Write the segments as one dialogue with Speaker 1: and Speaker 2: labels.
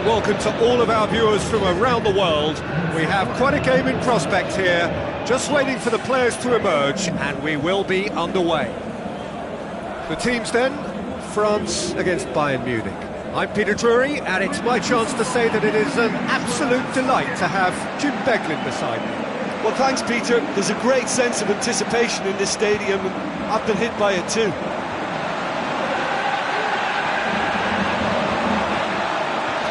Speaker 1: welcome to all of our viewers from around the world. We have quite a game in prospect here, just waiting for the players to emerge, and we will be underway. The teams then, France against Bayern Munich. I'm Peter Drury, and it's my chance to say that it is an absolute delight to have Jim Beglin beside me.
Speaker 2: Well, thanks, Peter. There's a great sense of anticipation in this stadium, and I've been hit by it too.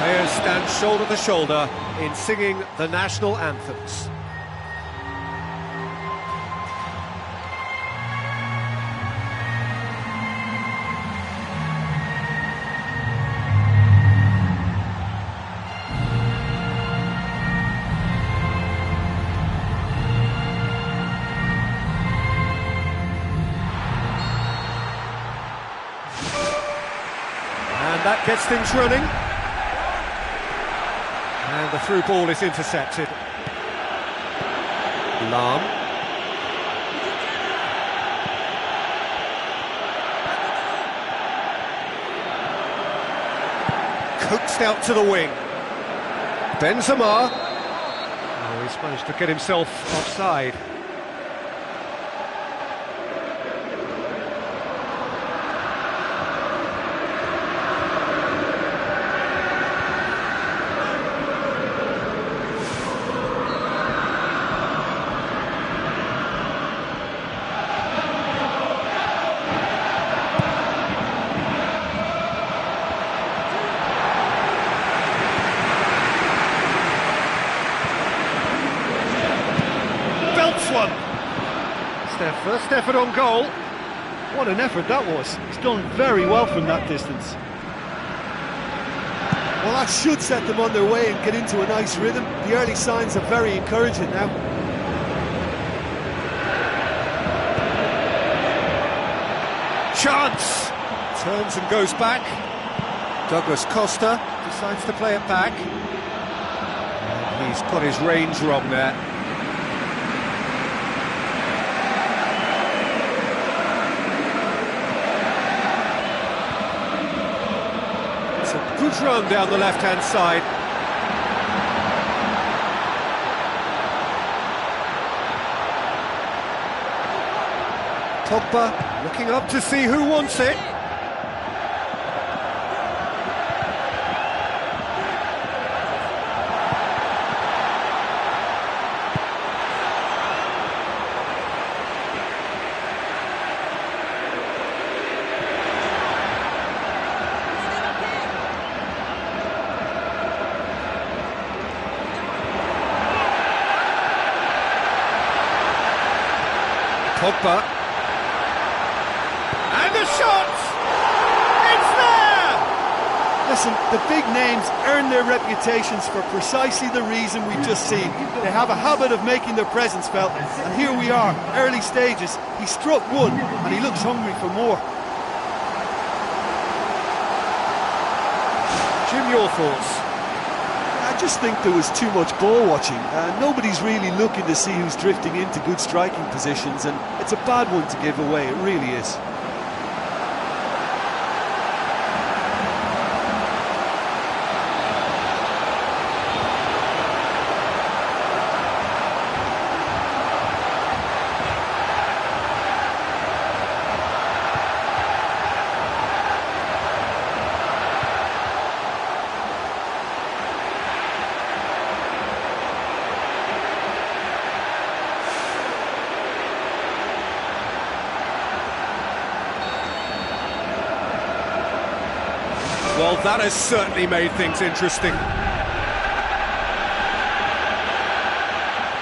Speaker 1: Players stand shoulder to shoulder in singing the national anthems. And that gets things running. And the through ball is intercepted. Lahm. Coaxed out to the wing. Benzema. Oh, he's managed to get himself offside. One. It's their first effort on goal.
Speaker 2: What an effort that was. He's done very well from that distance. Well, that should set them on their way and get into a nice rhythm. The early signs are very encouraging now.
Speaker 1: Chance! Turns and goes back. Douglas Costa decides to play it back. And he's got his range wrong there. Good run down the left-hand side. Pogba looking up to see who wants it. Pogba. And the shot! It's there!
Speaker 2: Listen, the big names earn their reputations for precisely the reason we've just seen. They have a habit of making their presence felt, and here we are, early stages. He struck one, and he looks hungry for more.
Speaker 1: Jim, your thoughts?
Speaker 2: I just think there was too much ball watching. Nobody's really looking to see who's drifting into good striking positions, and it's a bad one to give away, it really is.
Speaker 1: Well, that has certainly made things interesting.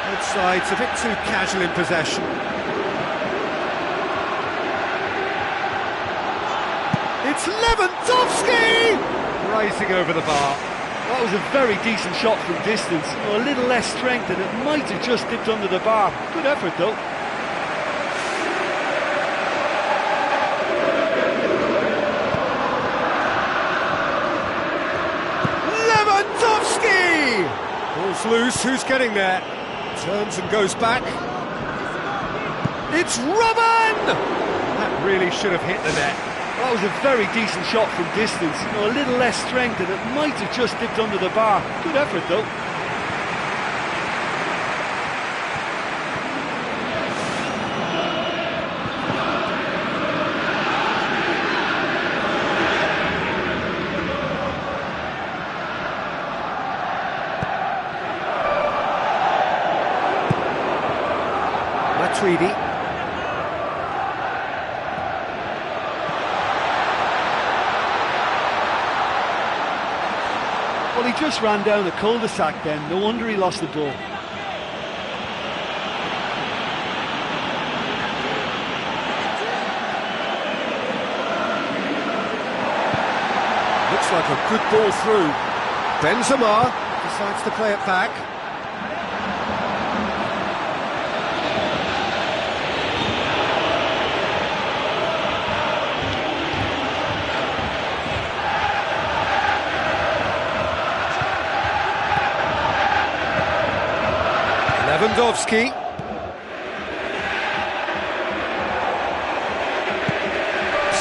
Speaker 1: Both sides a bit too casual in possession. It's Lewandowski! Rising over the bar.
Speaker 2: That was a very decent shot from distance. A little less strength and it might have just dipped under the bar. Good effort though.
Speaker 1: Ball's loose, who's getting there? Turns and goes back. It's Robin! That really should have hit the net.
Speaker 2: That was a very decent shot from distance. You know, a little less strength and it might have just dipped under the bar. Good effort though.
Speaker 1: Matuidi.
Speaker 2: Well, he just ran down a cul-de-sac then. No wonder he lost the ball.
Speaker 1: Looks like a good ball through. Benzema decides to play it back. Lewandowski.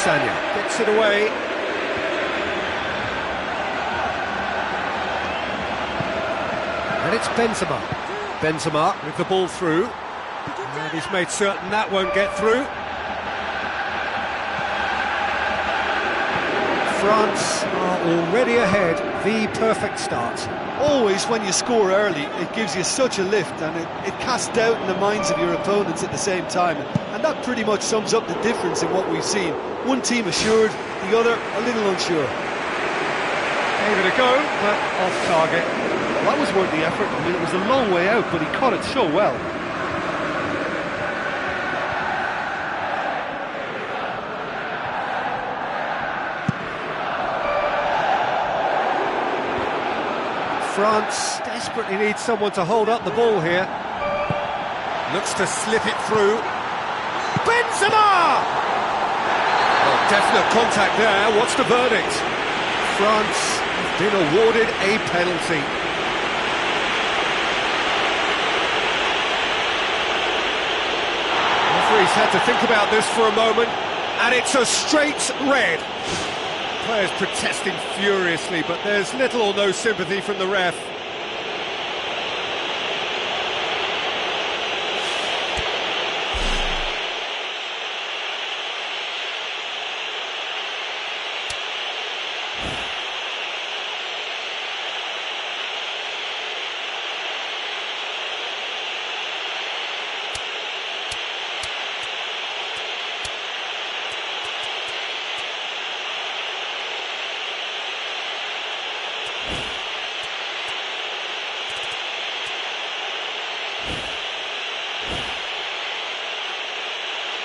Speaker 1: Sanya gets it away. And it's Benzema. Benzema with the ball through. And he's made certain that won't get through. France are already ahead. The perfect start.
Speaker 2: Always when you score early, it gives you such a lift and it casts doubt in the minds of your opponents at the same time. And that pretty much sums up the difference in what we've seen. One team assured, the other a little unsure.
Speaker 1: Gave it a go, but off target.
Speaker 2: Well, that was worth the effort. I mean, it was a long way out, but he caught it so well.
Speaker 1: France desperately needs someone to hold up the ball here. Looks to slip it through. Benzema! Well, definite contact there. What's the verdict? France have been awarded a penalty. Referee's had to think about this for a moment, and it's a straight red. Players protesting furiously, but there's little or no sympathy from the ref.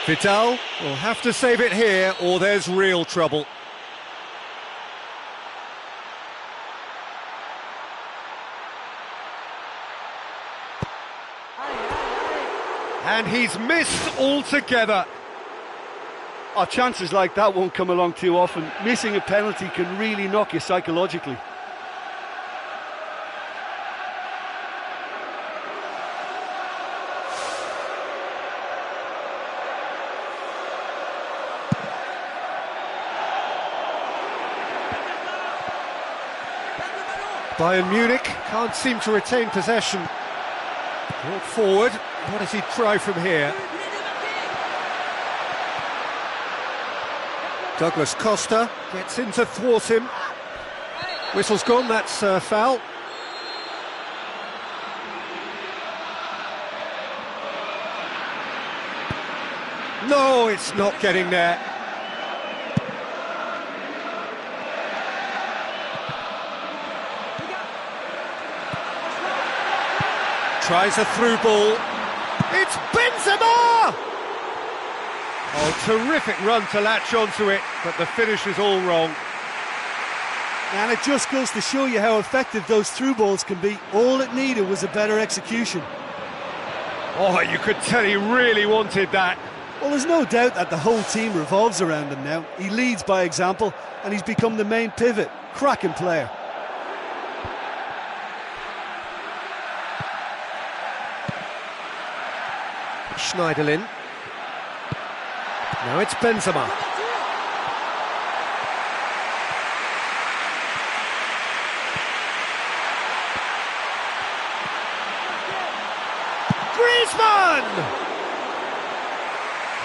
Speaker 1: Vital will have to save it here, or there's real trouble. And he's missed altogether.
Speaker 2: Oh, chances like that won't come along too often. Missing a penalty can really knock you psychologically.
Speaker 1: Bayern Munich can't seem to retain possession. Brought forward. What does he try from here? Douglas Costa gets in to thwart him. Whistle's gone, that's foul. No, it's not getting there. Tries a through ball. It's Benzema! Oh, terrific run to latch onto it, but the finish is all wrong.
Speaker 2: And it just goes to show you how effective those through balls can be. All it needed was a better execution.
Speaker 1: Oh, you could tell he really wanted that.
Speaker 2: Well, there's no doubt that the whole team revolves around him now. He leads by example, and he's become the main pivot. Cracking player.
Speaker 1: Schneiderlin. Now it's Benzema. Griezmann!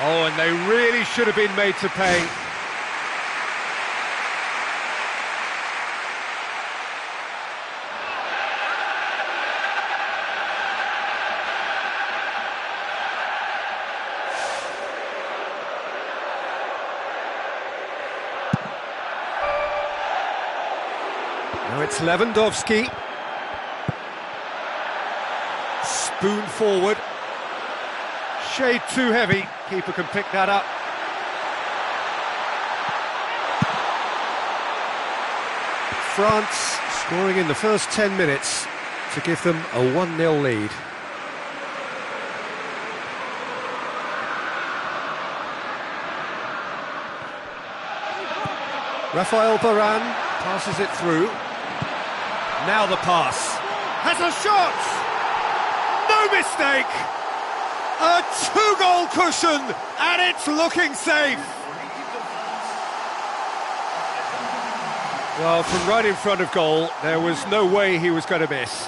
Speaker 1: Oh, and they really should have been made to pay. Now it's Lewandowski. Spoon forward. Shade too heavy. Keeper can pick that up. France scoring in the first 10 minutes to give them a 1-0 lead. Rafael Varane passes it through. Now the pass. Has a shot! No mistake! A two-goal cushion, and it's looking safe! Well, from right in front of goal, there was no way he was going to miss.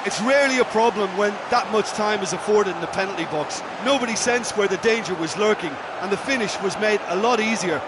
Speaker 2: It's rarely a problem when that much time is afforded in the penalty box. Nobody sensed where the danger was lurking, and the finish was made a lot easier.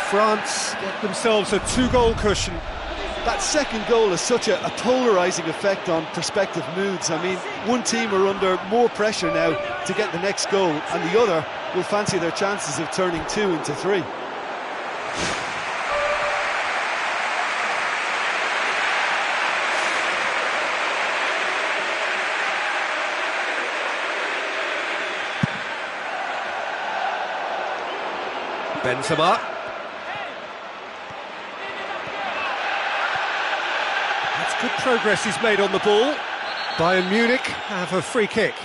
Speaker 1: France get themselves a two-goal cushion.
Speaker 2: That second goal has such a polarising effect on prospective moods. I mean, one team are under more pressure now to get the next goal, and the other will fancy their chances of turning 2 into 3.
Speaker 1: Benzema. That's good progress he's made on the ball. Bayern Munich have a free kick.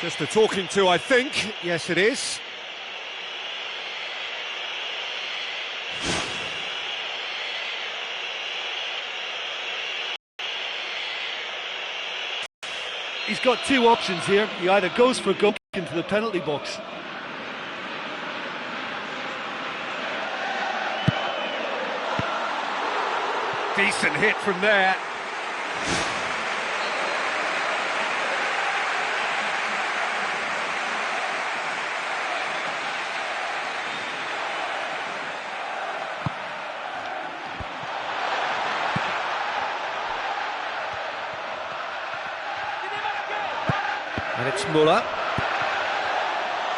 Speaker 1: Just a talking to, I think. Yes, it is.
Speaker 2: He's got two options here. He either goes for goal into the penalty box.
Speaker 1: Decent hit from there. And it's Muller.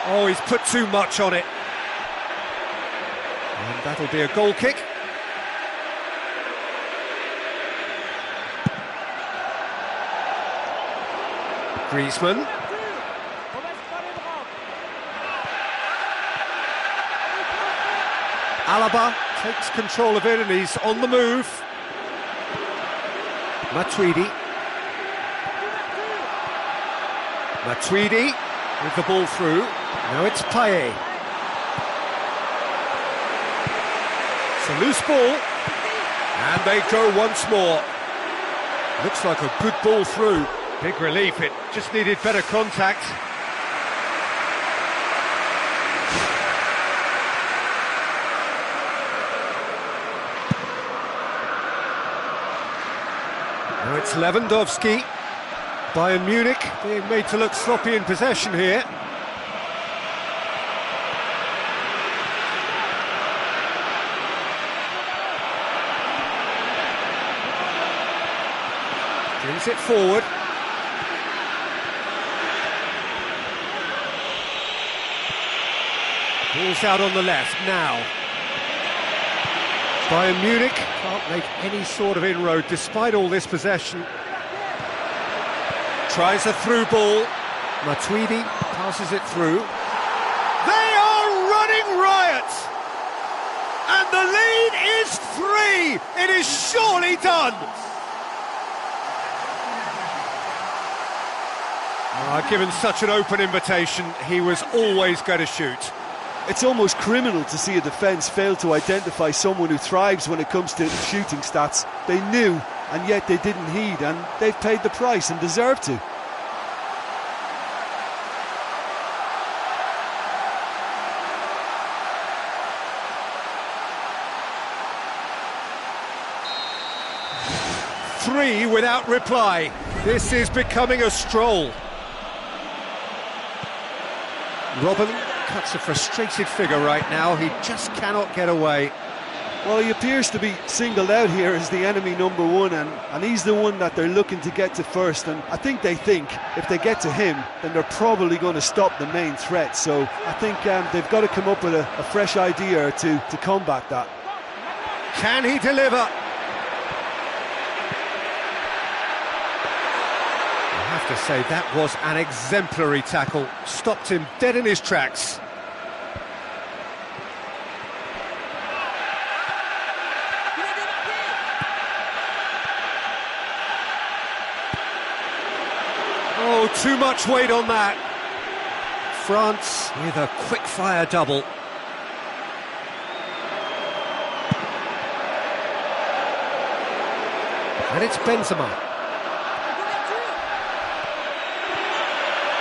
Speaker 1: Oh, he's put too much on it. And that'll be a goal kick. Griezmann. Alaba takes control of it and he's on the move. Matuidi. Matuidi with the ball through. Now it's Payet. It's a loose ball. And they go once more. Looks like a good ball through. Big relief, it just needed better contact. Now it's Lewandowski. Bayern Munich being made to look sloppy in possession here. Brings it forward. Ball's out on the left now. Bayern Munich can't make any sort of inroad despite all this possession. Tries a through ball. Matuidi passes it through. They are running riot! And the lead is 3! It is surely done! Given such an open invitation, he was always going to shoot.
Speaker 2: It's almost criminal to see a defence fail to identify someone who thrives when it comes to shooting stats. They knew, and yet they didn't heed, and they've paid the price and deserve to.
Speaker 1: Three without reply. This is becoming a stroll. Robin cuts a frustrated figure right now. He just cannot get away.
Speaker 2: Well, he appears to be singled out here as the enemy number one, and he's the one that they're looking to get to first. And I think if they get to him, then they're probably going to stop the main threat. So I think they've got to come up with a fresh idea or two to combat that.
Speaker 1: Can he deliver? I have to say, that was an exemplary tackle. Stopped him dead in his tracks. Oh, too much weight on that. France with a quick-fire double. And it's Benzema.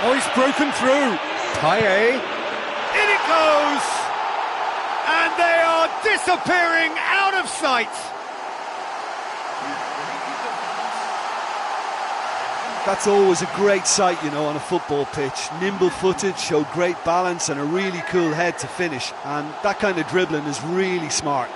Speaker 1: Oh, he's broken through. Payet. In it goes! And they are disappearing out of sight.
Speaker 2: That's always a great sight, you know, on a football pitch. Nimble-footed, showed great balance and a really cool head to finish. And that kind of dribbling is really smart.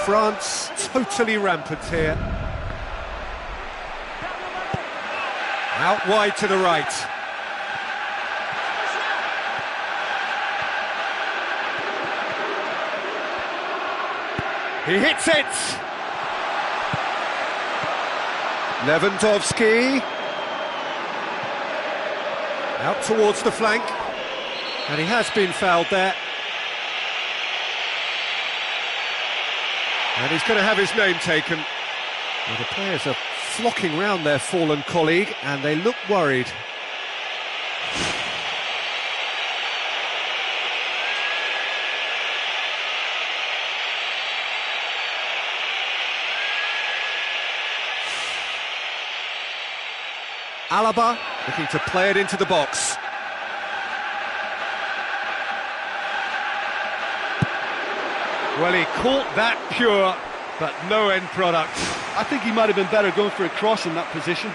Speaker 1: France totally rampant here. Out wide to the right. He hits it! Lewandowski. Out towards the flank. And he has been fouled there. And he's going to have his name taken. Well, the players are flocking round their fallen colleague, and they look worried. Alaba looking to play it into the box. Well, he caught that pure, but no end product.
Speaker 2: I think he might have been better going for a cross in that position.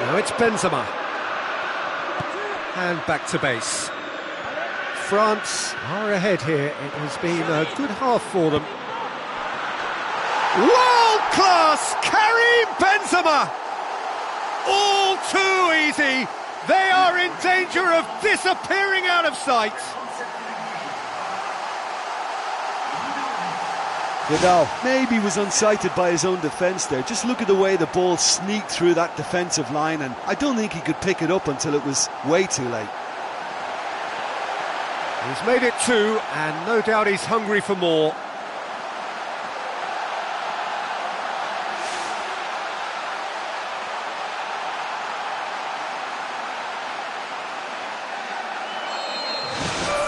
Speaker 1: Now it's Benzema. And back to base. France are ahead here. It has been a good half for them. World-class Karim Benzema! All too easy. They are in danger of disappearing out of sight.
Speaker 2: Vidal maybe was unsighted by his own defence there. Just look at the way the ball sneaked through that defensive line, and I don't think he could pick it up until it was way too late.
Speaker 1: He's made it two, and no doubt he's hungry for more.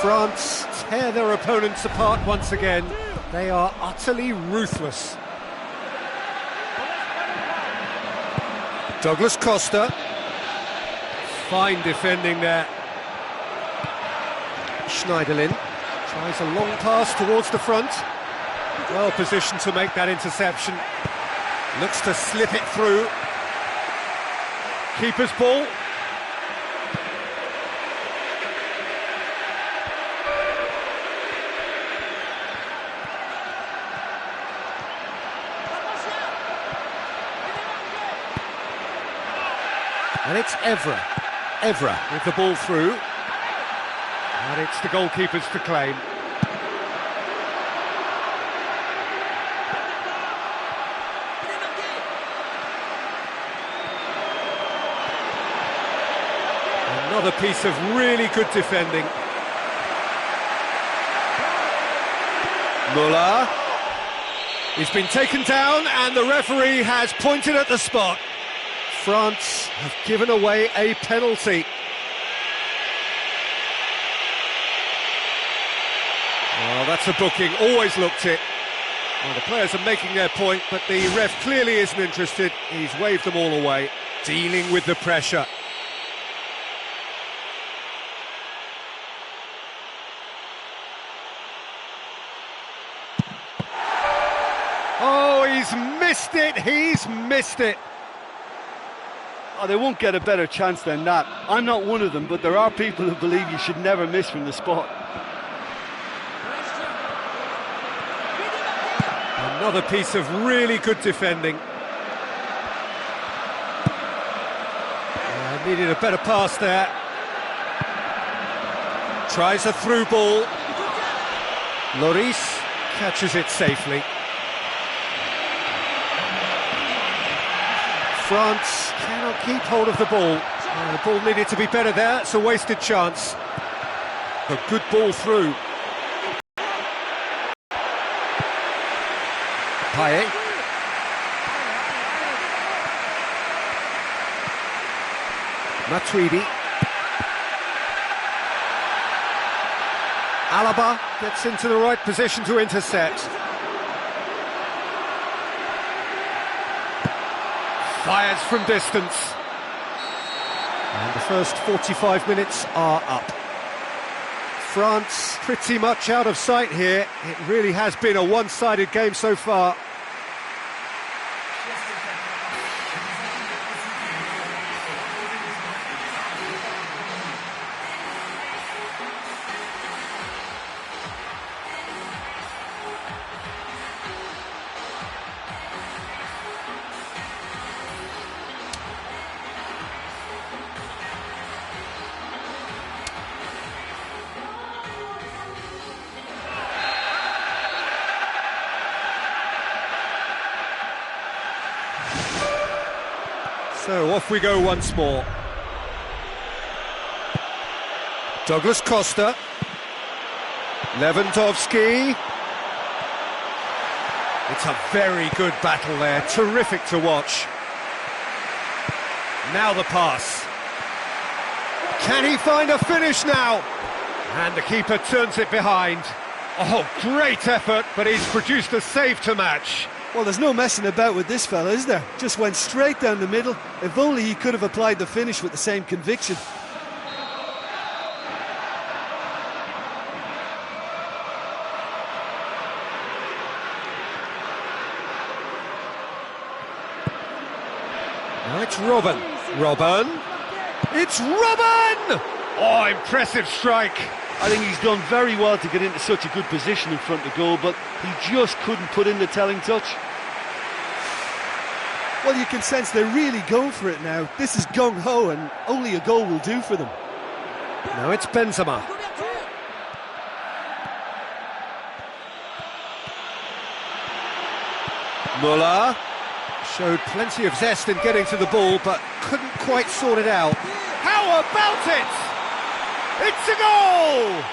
Speaker 1: France tear their opponents apart once again. They are utterly ruthless. Douglas Costa. Fine defending there. Schneiderlin tries a long pass towards the front. Well positioned to make that interception. Looks to slip it through. Keeper's ball. And it's Evra with the ball through. And it's the goalkeepers to claim. Another piece of really good defending. Muller. He's been taken down and the referee has pointed at the spot. France have given away a penalty. Well, that's a booking, always looked it. Well, the players are making their point, but the ref clearly isn't interested. He's waved them all away, dealing with the pressure. Oh, he's missed it.
Speaker 2: Oh, they won't get a better chance than that. I'm not one of them, but there are people who believe you should never miss from the spot.
Speaker 1: Another piece of really good defending. Needed a better pass there. Tries a through ball. Lloris catches it safely. France cannot keep hold of the ball. The ball needed to be better there, it's a wasted chance. A good ball through. Payet. Matuidi. Alaba gets into the right position to intercept. Fires from distance. And the first 45 minutes are up. France pretty much out of sight here. It really has been a one-sided game so far. So off we go once more. Douglas Costa. Lewandowski. It's a very good battle there, terrific to watch. Now the pass. Can he find a finish now? And the keeper turns it behind. Oh, great effort, but he's produced a save to match.
Speaker 2: Well, there's no messing about with this fella, is there? Just went straight down the middle. If only he could have applied the finish with the same conviction.
Speaker 1: Now it's Robben. Robben. It's Robben! Oh, impressive strike.
Speaker 2: I think he's done very well to get into such a good position in front of goal, but he just couldn't put in the telling touch. Well, you can sense they're really going for it now. This is gung-ho, and only a goal will do for them.
Speaker 1: Now it's Benzema. Muller showed plenty of zest in getting to the ball, but couldn't quite sort it out. How about it? It's a goal!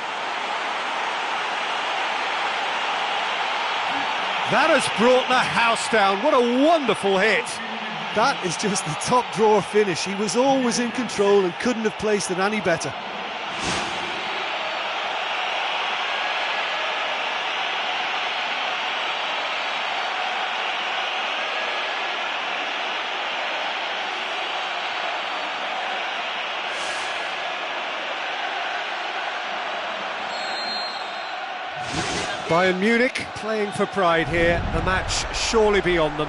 Speaker 1: That has brought the house down. What a wonderful hit.
Speaker 2: That is just the top drawer finish. He was always in control and couldn't have placed it any better.
Speaker 1: Bayern Munich playing for pride here, the match surely beyond them.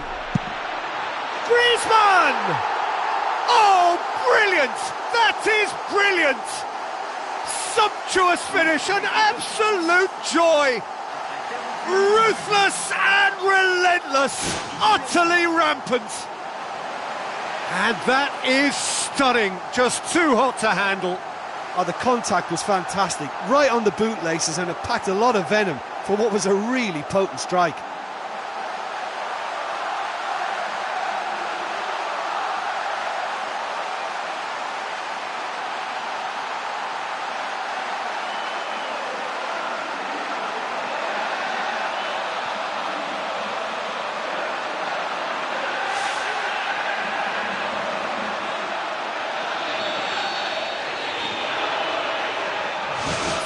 Speaker 1: Griezmann! Oh, brilliant! That is brilliant! Sumptuous finish, an absolute joy! Ruthless and relentless, utterly rampant. And that is stunning, just too hot to handle.
Speaker 2: Oh, the contact was fantastic, right on the bootlaces, and it packed a lot of venom for what was a really potent strike.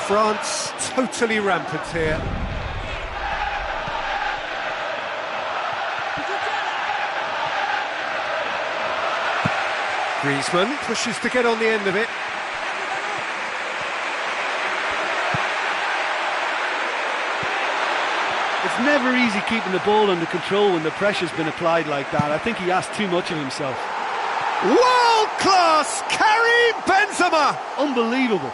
Speaker 1: France totally rampant here. Griezmann pushes to get on the end of it.
Speaker 2: It's never easy keeping the ball under control when the pressure's been applied like that. I think he asked too much of himself.
Speaker 1: World class, Karim Benzema!
Speaker 2: Unbelievable.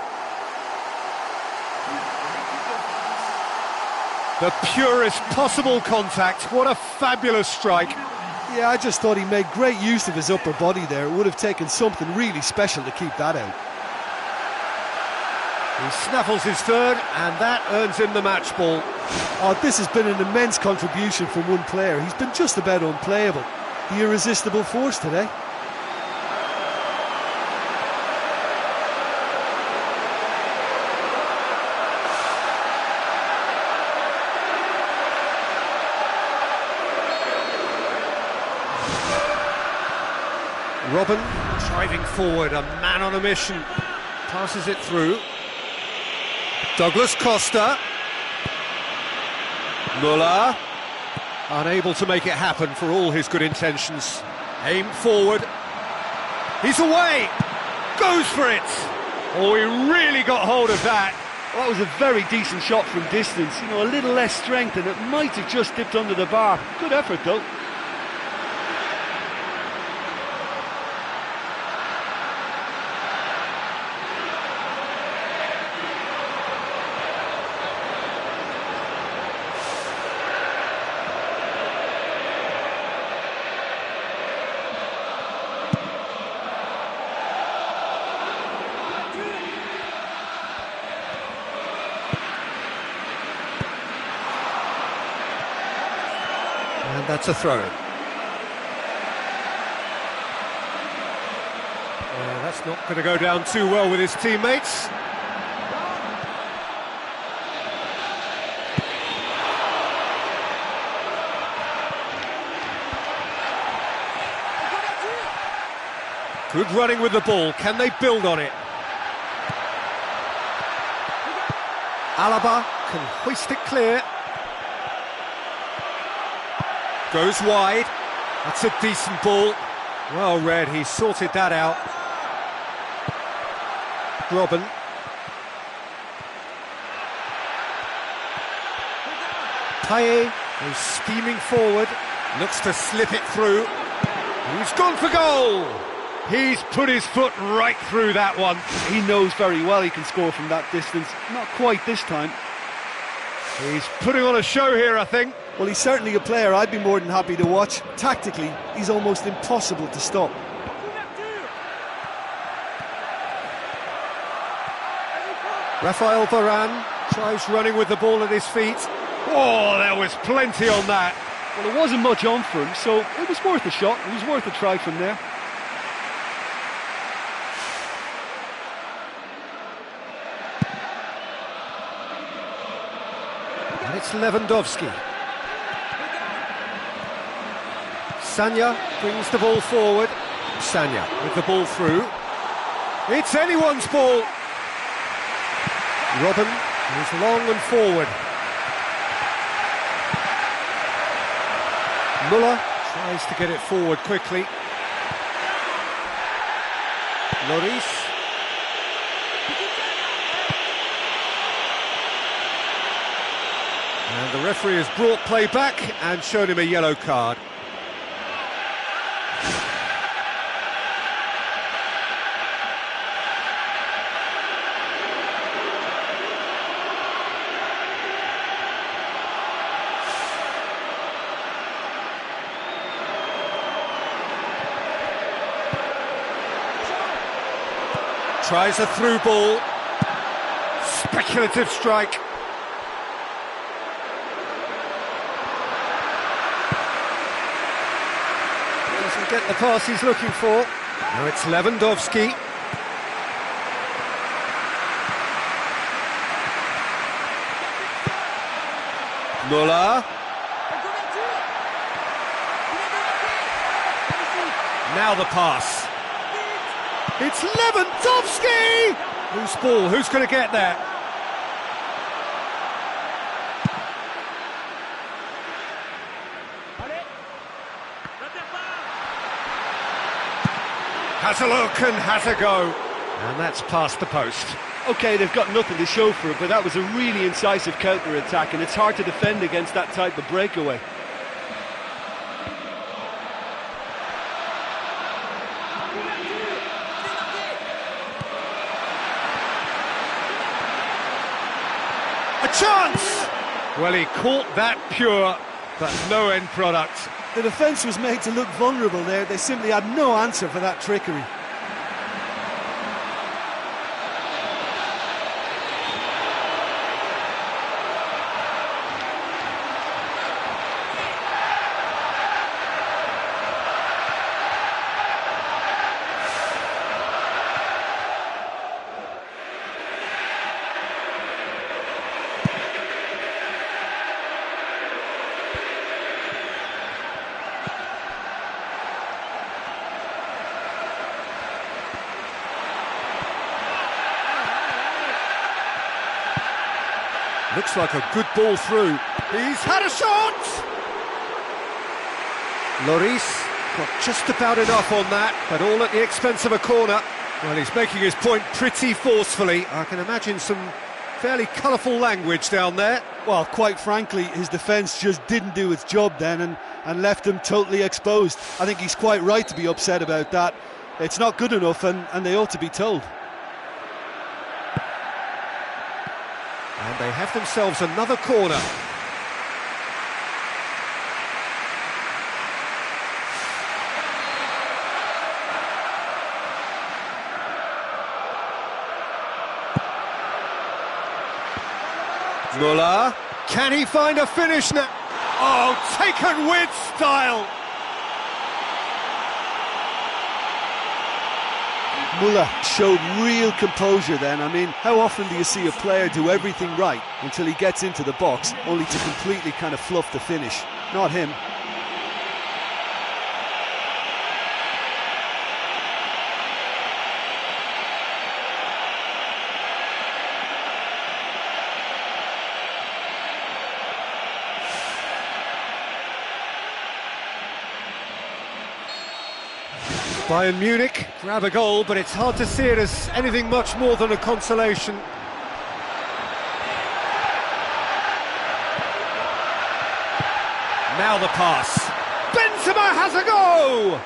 Speaker 1: The purest possible contact, what a fabulous strike.
Speaker 2: Yeah, I just thought he made great use of his upper body there. It would have taken something really special to keep that out.
Speaker 1: He snaffles his third, and that earns him the match ball.
Speaker 2: Oh, this has been an immense contribution from one player. He's been just about unplayable. The irresistible force today.
Speaker 1: Robben driving forward, a man on a mission, passes it through. Douglas Costa. Muller, unable to make it happen for all his good intentions. Aimed forward. He's away. Goes for it. Oh, he really got hold of that.
Speaker 2: Well, that was a very decent shot from distance. You know, a little less strength and it might have just dipped under the bar. Good effort, though.
Speaker 1: And that's a throw-in. That's not going to go down too well with his teammates. Good running with the ball. Can they build on it? Alaba can hoist it clear. Goes wide. That's a decent ball. Well read, he sorted that out. Robben. Payet is steaming forward. Looks to slip it through. He's gone for goal. He's put his foot right through that one.
Speaker 2: He knows very well he can score from that distance. Not quite this time.
Speaker 1: He's putting on a show here, I think.
Speaker 2: Well, he's certainly a player I'd be more than happy to watch. Tactically, he's almost impossible to stop.
Speaker 1: Rafael Varane tries running with the ball at his feet. Oh, there was plenty on that.
Speaker 2: Well, there wasn't much on for him, so it was worth a shot. It was worth a try from there.
Speaker 1: And it's Lewandowski. Sanya brings the ball forward. Sanya with the ball through. It's anyone's ball. Robben is long and forward. Muller tries to get it forward quickly. Lloris. And the referee has brought play back and shown him a yellow card. Tries a through ball. Speculative strike. Doesn't get the pass he's looking for. Now it's Lewandowski. Muller. Now the pass. It's Lewandowski! Loose ball, who's going to get there? Has a look and has a go. And that's past the post.
Speaker 2: OK, they've got nothing to show for it, but that was a really incisive counter-attack, and it's hard to defend against that type of breakaway.
Speaker 1: A chance! Well, he caught that pure, but no end product.
Speaker 2: The defence was made to look vulnerable there. They simply had no answer for that trickery.
Speaker 1: Looks like a good ball through. He's had a shot! Lloris got just about enough on that, but all at the expense of a corner. Well, he's making his point pretty forcefully. I can imagine some fairly colourful language down there.
Speaker 2: Well, quite frankly, his defence just didn't do its job then and left him totally exposed. I think he's quite right to be upset about that. It's not good enough, and they ought to be told.
Speaker 1: And they have themselves another corner. Muller, can he find a finish now? Oh, taken with style!
Speaker 2: Muller showed real composure then. I mean, how often do you see a player do everything right until he gets into the box, only to completely kind of fluff the finish? Not him.
Speaker 1: Bayern Munich grab a goal, but it's hard to see it as anything much more than a consolation. Now the pass. Benzema has a go!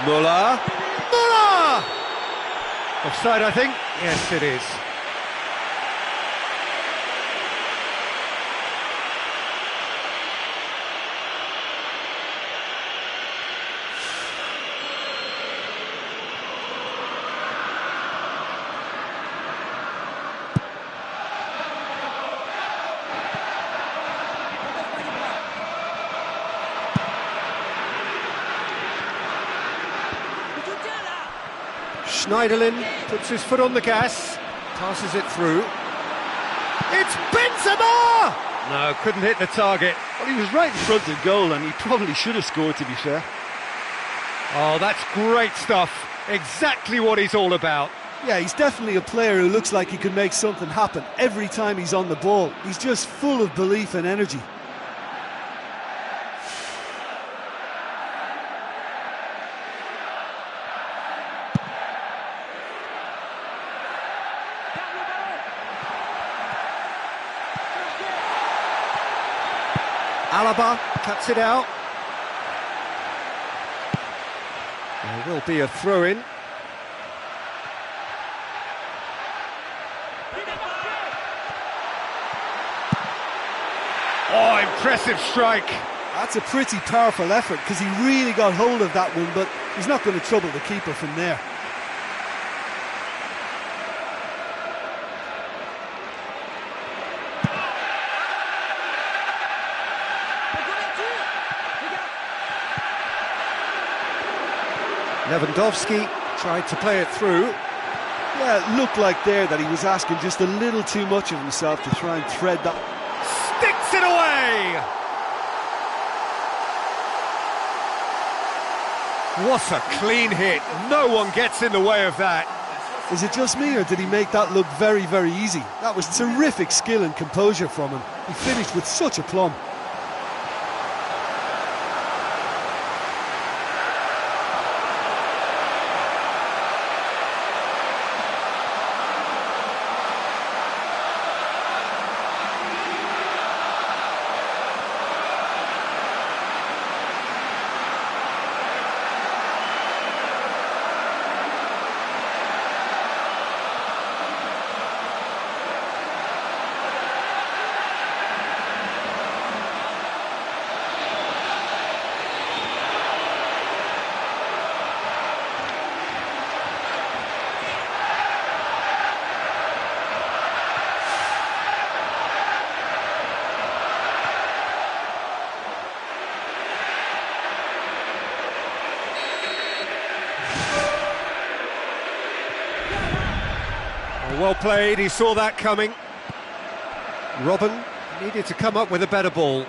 Speaker 1: Muller! Muller! Offside, I think. Yes, it is. Schneiderlin puts his foot on the gas, passes it through. It's Benzema! No, couldn't hit the target.
Speaker 2: Well, he was right in front of goal, and he probably should have scored, to be fair.
Speaker 1: Oh, that's great stuff. Exactly what he's all about.
Speaker 2: Yeah, he's definitely a player who looks like he can make something happen every time he's on the ball. He's just full of belief and energy.
Speaker 1: Alaba cuts it out. There will be a throw-in. Oh, impressive strike.
Speaker 2: That's a pretty powerful effort because he really got hold of that one, but he's not going to trouble the keeper from there.
Speaker 1: Lewandowski tried to play it through.
Speaker 2: Yeah, it looked like there that he was asking just a little too much of himself to try and thread that.
Speaker 1: Sticks it away! What a clean hit. No one gets in the way of that.
Speaker 2: Is it just me, or did he make that look very, very easy? That was terrific skill and composure from him. He finished with such aplomb.
Speaker 1: Well played, he saw that coming. Robben needed to come up with a better ball.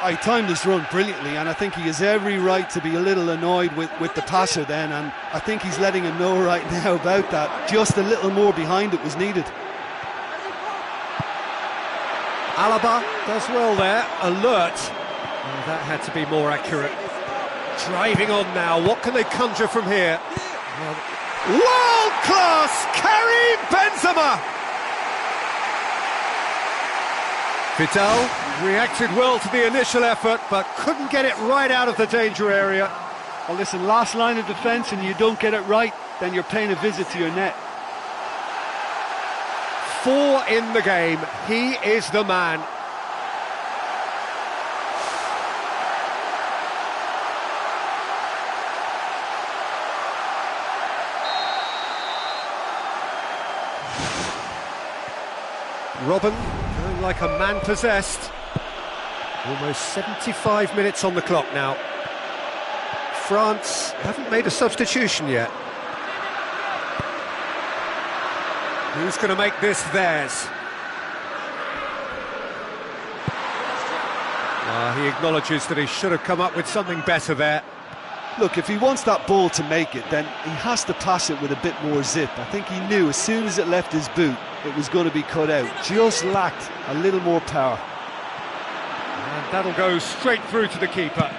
Speaker 2: He timed his run brilliantly, and I think he has every right to be a little annoyed with the passer then, and I think he's letting him know right now about that. Just a little more behind it was needed.
Speaker 1: Alaba does well there, alert. Oh, that had to be more accurate. Driving on now, what can they conjure from here? World class, Karim Benzema! Vidal reacted well to the initial effort, but couldn't get it right out of the danger area.
Speaker 2: Well, listen, last line of defence, and you don't get it right, then you're paying a visit to your net.
Speaker 1: 4 in the game, he is the man. Robben going like a man possessed. Almost 75 minutes on the clock now. France haven't made a substitution yet. Who's going to make this theirs? He acknowledges that he should have come up with something better there.
Speaker 2: Look, if he wants that ball to make it, then he has to pass it with a bit more zip. I think he knew as soon as it left his boot, it was going to be cut out. Just lacked a little more power.
Speaker 1: And that'll go straight through to the keeper.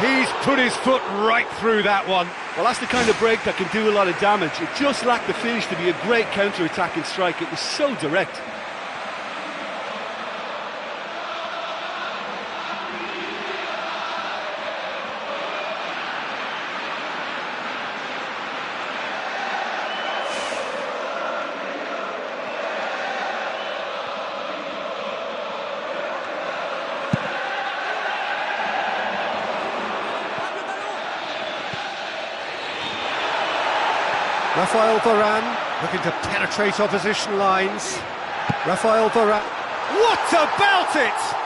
Speaker 1: He's put his foot right through that one.
Speaker 2: Well, that's the kind of break that can do a lot of damage. It just lacked the finish to be a great counter-attacking strike. It was so direct.
Speaker 1: Raphael Varane looking to penetrate opposition lines. Raphael Varane. What about it?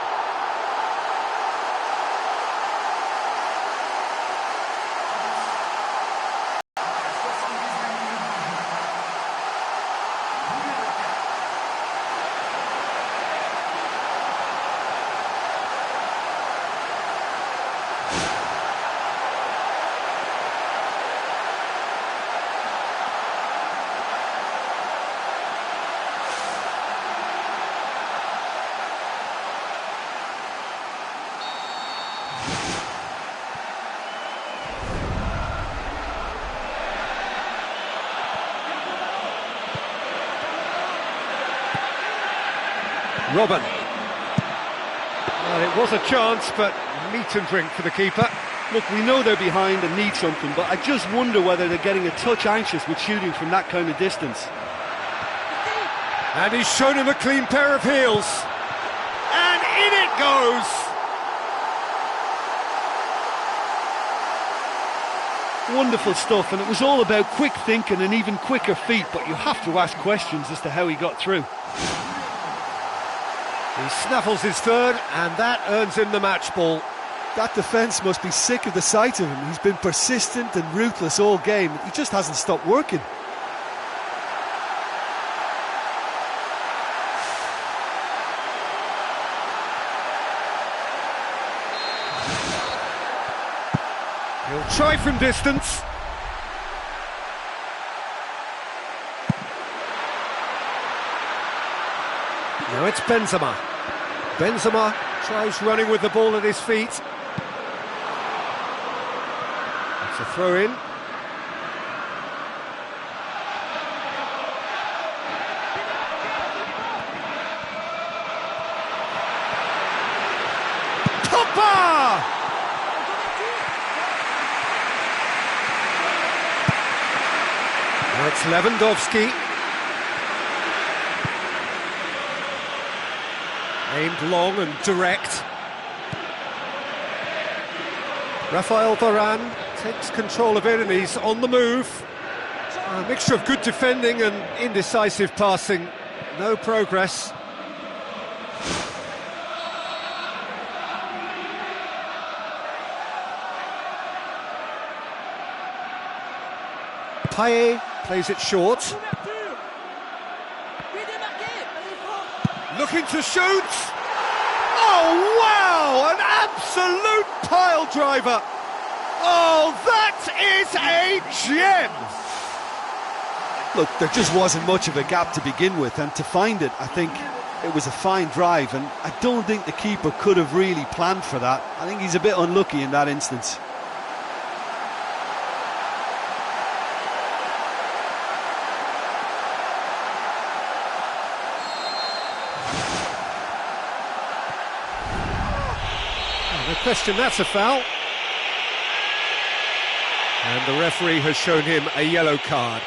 Speaker 1: Robin. Well, it was a chance, but meat and drink for the keeper.
Speaker 2: Look, we know they're behind and need something, but I just wonder whether they're getting a touch anxious with shooting from that kind of distance.
Speaker 1: And he's shown him a clean pair of heels. And in it goes!
Speaker 2: Wonderful stuff, and it was all about quick thinking and even quicker feet, but you have to ask questions as to how he got through.
Speaker 1: He snaffles his third, and that earns him the match ball.
Speaker 2: That defence must be sick of the sight of him. He's been persistent and ruthless all game. He just hasn't stopped working.
Speaker 1: He'll try from distance. Now it's Benzema. Benzema tries running with the ball at his feet. It's a throw-in. Topper! Now it's Lewandowski. Aimed long and direct. Rafael Varane takes control of it and he's on the move. A mixture of good defending and indecisive passing. No progress. Payet plays it short. Looking to shoot. Oh, wow! An absolute pile driver. Oh, that is a gem.
Speaker 2: Look, there just wasn't much of a gap to begin with, and to find it, I think it was a fine drive, and I don't think the keeper could have really planned for that. I think he's a bit unlucky in that instance.
Speaker 1: No question, that's a foul. And the referee has shown him a yellow card.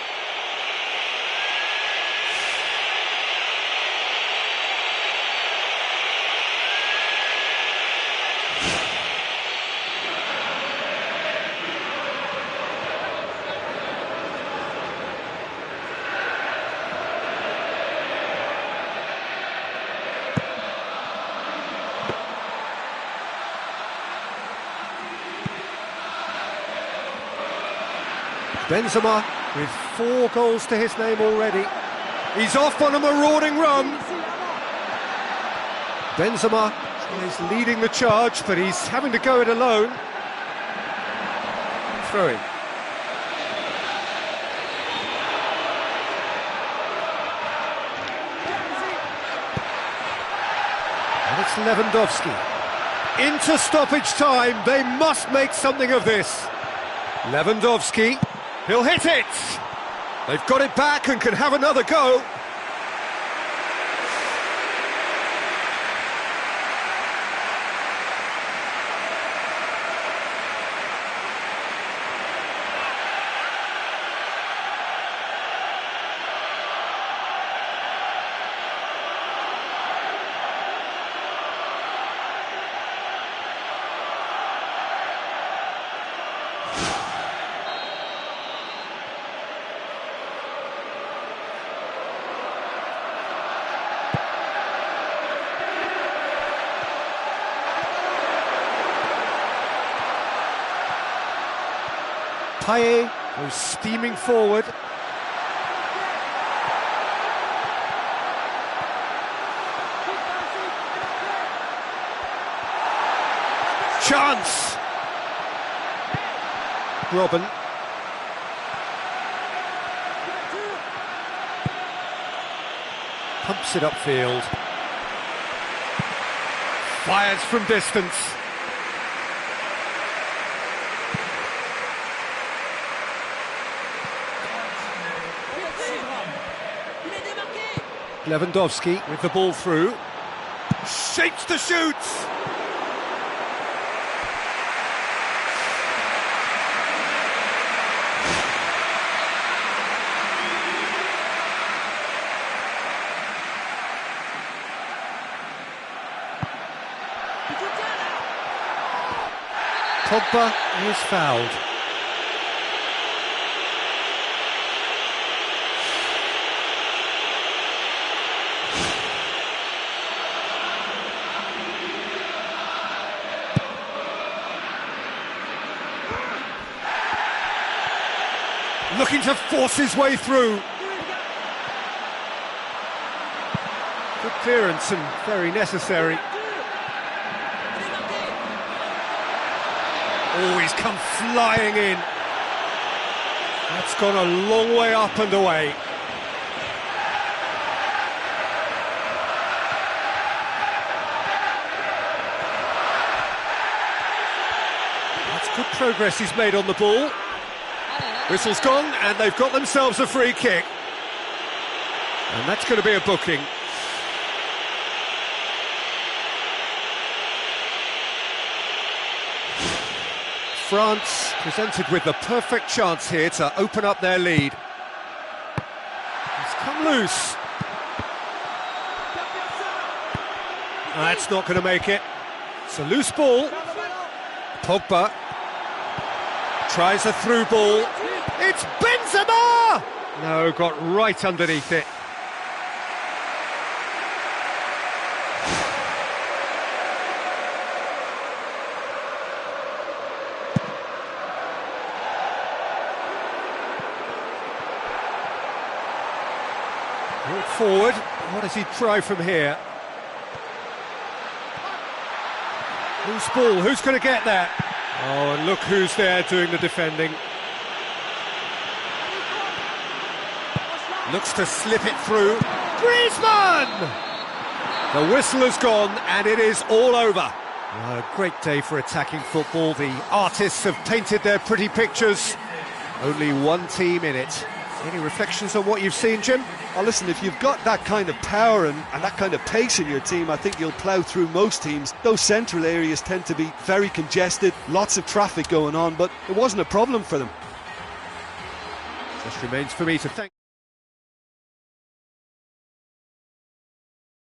Speaker 1: Benzema with 4 goals to his name already. He's off on a marauding run. Benzema is leading the charge, but he's having to go it alone. Throw-in. And it's Lewandowski. Into stoppage time. They must make something of this. Lewandowski. He'll hit it! They've got it back and can have another go. Payet goes steaming forward. Chance! Robin. Pumps it upfield. Fires from distance. Lewandowski with the ball through. shapes to shoot! Pogba is fouled. Looking to force his way through. Good clearance and very necessary. Oh, he's come flying in. That's gone a long way up and away. That's good progress he's made on the ball. Whistle's gone, and they've got themselves a free kick. And that's going to be a booking. France presented with the perfect chance here to open up their lead. It's come loose. That's not going to make it. It's a loose ball. Pogba tries a through ball. It's Benzema! No, got right underneath it. Brought forward. What does he try from here? Loose ball. Who's going to get that? Oh, and look who's there doing the defending. Looks to slip it through. Griezmann! The whistle has gone and it is all over. A great day for attacking football. The artists have painted their pretty pictures. Only one team in it. Any reflections on what you've seen, Jim?
Speaker 2: Oh, listen, if you've got that kind of power and that kind of pace in your team, I think you'll plough through most teams. Those central areas tend to be very congested, lots of traffic going on, but it wasn't a problem for them.
Speaker 1: Just remains for me to thank